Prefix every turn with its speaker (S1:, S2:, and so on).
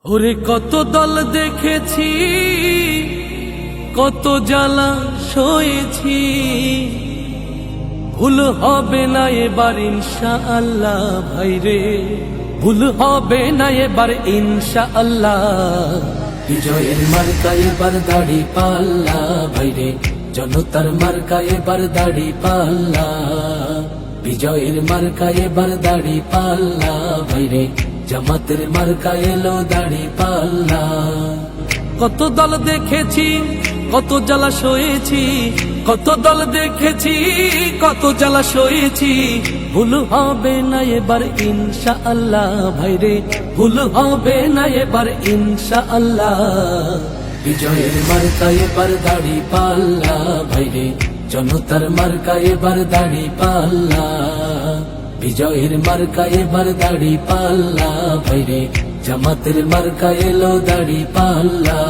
S1: ওরে কত দল দেখেছি, কত জ্বালা সয়েছি, ভুল হবে না এবার ইনশাআল্লাহ ভাইরে, ভুল হবে না এবার ইনশাআল্লাহ। বিজয়ের মার্কা এবার দাড়ি পাল্লা ভাইরে, জনতার মার্কা এবার দাড়ি পাল্লা। বিজয়ের মার্কা এবার দাড়ি পাল্লা ভাইরে, জামাতের মার্কা এলো দাড়ি পাল্লা। কত দল দেখেছি, কত জ্বালা সয়েছি, কত দল দেখেছি, কত জ্বালা সয়েছি, ভুল হবে না এবার ইনশাআল্লাহ ভাইরে, ভুল হবে না এবার ইনশাআল্লাহ। বিজয়ের মার্কা এবার দাড়ি পাল্লা ভাইরে, জনতার মার্কা এবার দাড়ি পাল্লা। বিজয়ের মার্কা এবার দাড়ি পাল্লা ভাইরে, জামাতের মার্কা এলো দাড়ি পাল্লা।